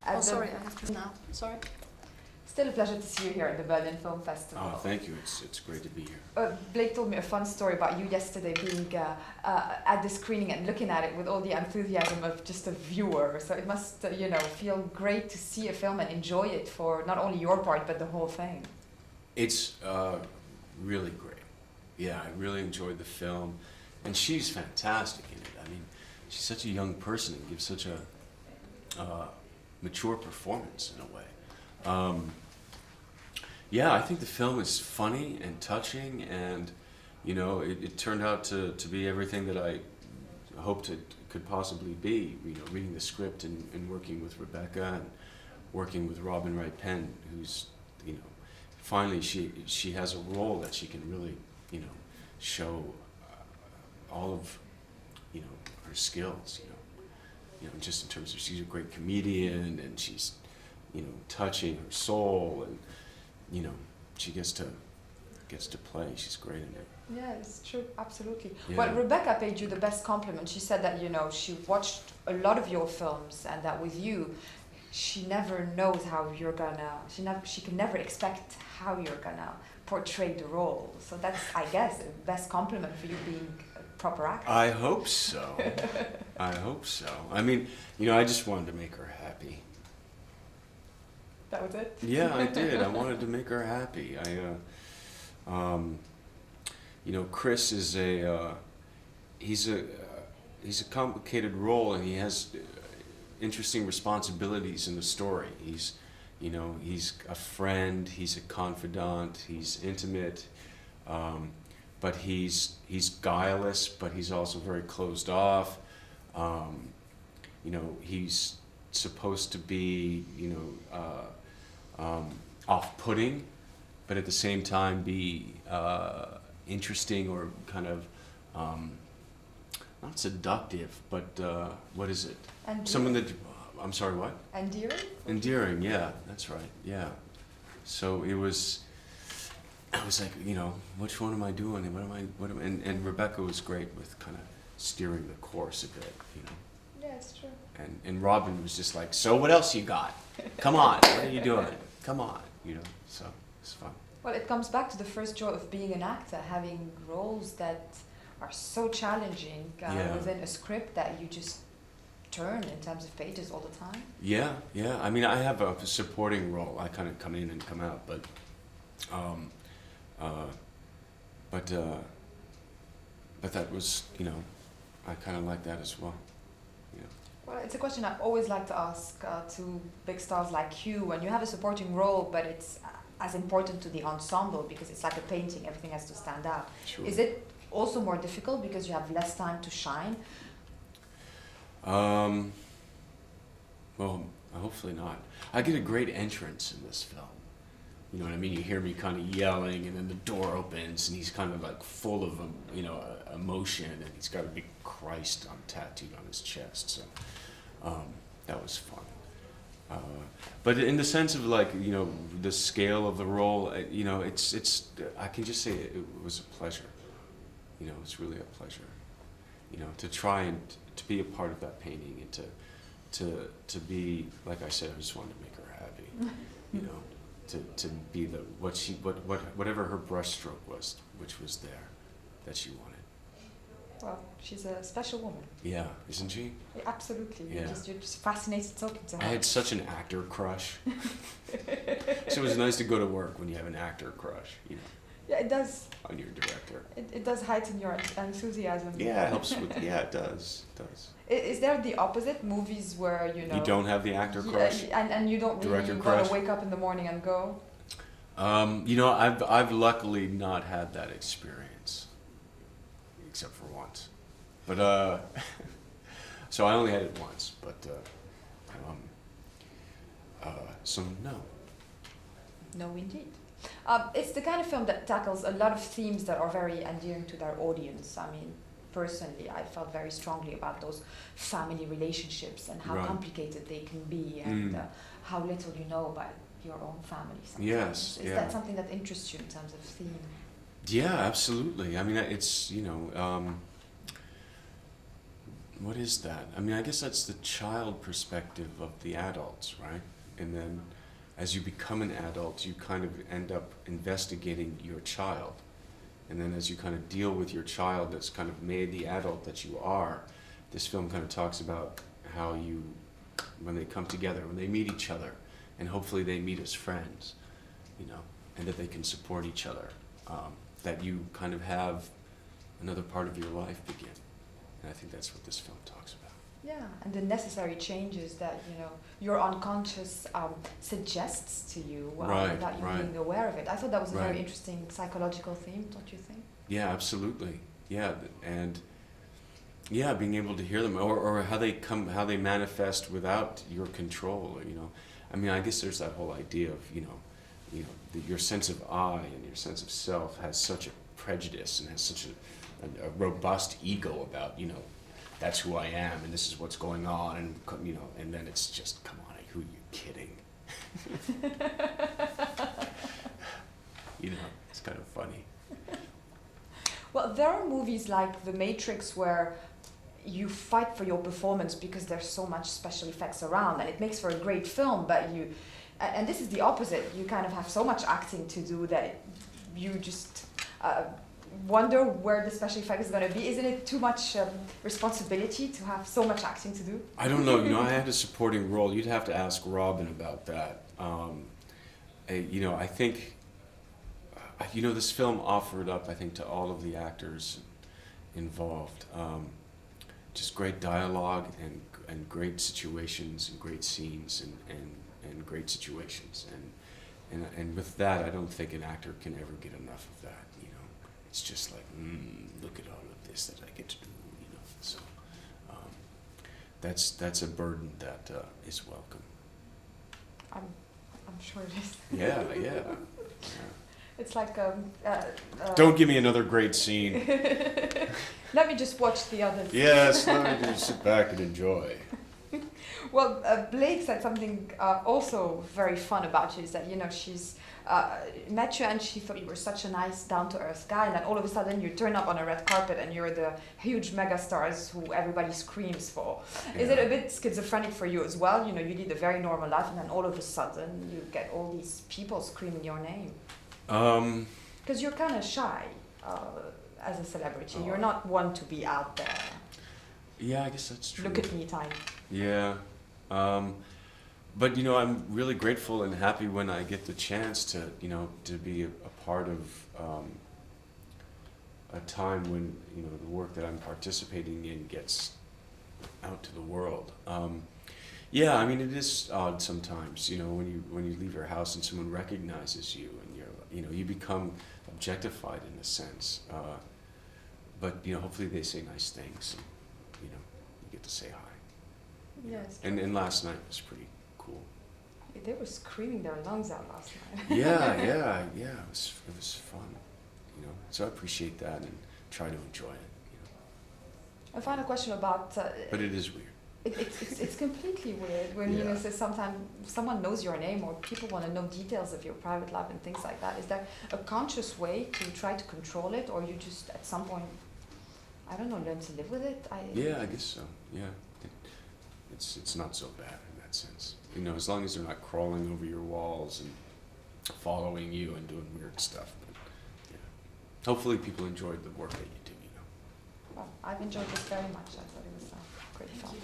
Oh, sorry, I have to now. Sorry. Still a pleasure to see you here at the Berlin Film Festival. Oh, thank you. It's great to be here. Blake told me a fun story about you yesterday being at the screening and looking at it with all the enthusiasm of just a viewer. So it must, feel great to see a film and enjoy it for not only your part but the whole thing. It's really great. Yeah, I really enjoyed the film, and she's fantastic in it. I mean, she's such a young person and gives such a mature performance in a way. Yeah, I think the film is funny and touching, and it turned out to be everything that I hoped it could possibly be. Reading the script and working with Rebecca and working with Robin Wright Penn, who's finally she has a role that she can really show all of her skills. Just in terms of she's a great comedian and she's touching her soul, and she gets to play. She's great in it. Yeah, it's true, absolutely. Yeah. Well, Rebecca paid you the best compliment. She said that she watched a lot of your films, and that with you, she never knows how you're gonna. She can never expect how you're gonna portray the role. So that's, I guess, the best compliment for you being a proper actor. I hope so. I hope so. I mean, I just wanted to make her happy. That was it? Yeah, I did. I wanted to make her happy. Chris is he's a complicated role, and he has interesting responsibilities in the story. He's a friend, he's a confidant, he's intimate, but he's guileless, but he's also very closed off. He's supposed to be, off-putting, but at the same time be interesting or kind of not seductive, but what is it? Endearing. Someone that, I'm sorry, what? Endearing? Endearing, yeah, that's right, yeah. So I was like, which one am I doing? And Rebecca was great with kind of steering the course a bit, Yeah, it's true. And Robin was just like, so what else you got? Come on, what are you doing? Come on, so it's fun. Well, it comes back to the first joy of being an actor, having roles that are so challenging within a script that you just turn in terms of pages all the time. Yeah. I mean, I have a supporting role. I kind of come in and come out, but that was, I kind of like that as well. Well, it's a question I always like to ask to big stars like you. When you have a supporting role, but it's as important to the ensemble because it's like a painting, everything has to stand out. Sure. Is it also more difficult because you have less time to shine? Well, hopefully not. I get a great entrance in this film. You know what I mean? You hear me kind of yelling, and then the door opens, and he's kind of like full of, emotion, and he's got a big Christ tattooed on his chest. So that was fun. But in the sense of the scale of the role, it's. I can just say it was a pleasure. It's really a pleasure. To try and to be a part of that painting, and to be, like I said, I just wanted to make her happy. To be whatever her brushstroke was, which was there, that she wanted. Well, she's a special woman. Yeah, isn't she? Yeah, absolutely. Yeah. You're just fascinated talking to her. I had such an actor crush. So it was nice to go to work when you have an actor crush, Yeah, it does. on your director. It does heighten your enthusiasm. Yeah, it helps with. Yeah, it does. It does. Is there the opposite, movies where You don't have the actor crush. and you don't really Director want crush? to wake up in the morning and go? I've luckily not had that experience, except for once. But so I only had it once. But so no. No, indeed. It's the kind of film that tackles a lot of themes that are very endearing to their audience. I mean, personally, I felt very strongly about those family relationships and how Right. complicated they can be, and how little you know about your own family sometimes. Yes, Is yeah. that something that interests you in terms of theme? Yeah, absolutely. I mean, it's what is that? I mean, I guess that's the child perspective of the adults, right? And then as you become an adult, you kind of end up investigating your child. And then as you kind of deal with your child that's kind of made the adult that you are, this film kind of talks about how you, when they come together, when they meet each other, and hopefully they meet as friends, you know, and that they can support each other, that you kind of have another part of your life begin. And I think that's what this film talks about. Yeah, and the necessary changes that, you know, your unconscious suggests to you without you being aware of it. I thought that was a very interesting psychological theme, don't you think? Yeah, absolutely. Yeah, and yeah, being able to hear them, or how they manifest without your control. You know, I mean, I guess there's that whole idea of your sense of I and your sense of self has such a prejudice and has such a robust ego about, you know, that's who I am and this is what's going on, and you know, and then it's just, come on, who are you kidding? You know, it's kind of funny. Well, there are movies like The Matrix where you fight for your performance because there's so much special effects around, and it makes for a great film, but and this is the opposite. You kind of have so much acting to do that you just wonder where the special effect is going to be. Isn't it too much responsibility to have so much acting to do? I don't know. You know, I had a supporting role. You'd have to ask Robin about that. You know, I think, you know, this film offered up, I think, to all of the actors involved, just great dialogue and great situations and great scenes and great situations. And with that, I don't think an actor can ever get enough of that. You know, it's just like, look at all of this that I get to do. You know, so that's a burden that is welcome. I'm sure it is. Yeah. It's like don't give me another great scene. Let me just watch the others. Yes, let me just sit back and enjoy. Well, Blake said something also very fun about you, is that, you know, she's met you and she thought you were such a nice, down-to-earth guy, and then all of a sudden you turn up on a red carpet and you're the huge megastars who everybody screams for. Yeah. Is it a bit schizophrenic for you as well? You know, you lead a very normal life and then all of a sudden you get all these people screaming your name. Because you're kind of shy as a celebrity. You're not one to be out there. Yeah, I guess that's true. Look at me time. Yeah. But, you know, I'm really grateful and happy when I get the chance to, you know, to be a part of a time when, you know, the work that I'm participating in gets out to the world. Yeah, I mean, it is odd sometimes, you know, when you leave your house and someone recognizes you and you become objectified in a sense. But, you know, hopefully they say nice things and, you know, you get to say hi. Yes. And last night was pretty cool. They were screaming their lungs out last night. Yeah. It was fun, you know. So I appreciate that and try to enjoy it, you know. A final question about. But it is weird. It's completely weird when you know, so sometimes someone knows your name or people want to know details of your private life and things like that. Is there a conscious way to try to control it, or you just at some point, I don't know, learn to live with it? Yeah, I guess so. Yeah, it's not so bad in that sense. You know, as long as they're not crawling over your walls and following you and doing weird stuff. But yeah, hopefully people enjoyed the work that you do. You know. Well, I've enjoyed this very much. I thought it was a great film.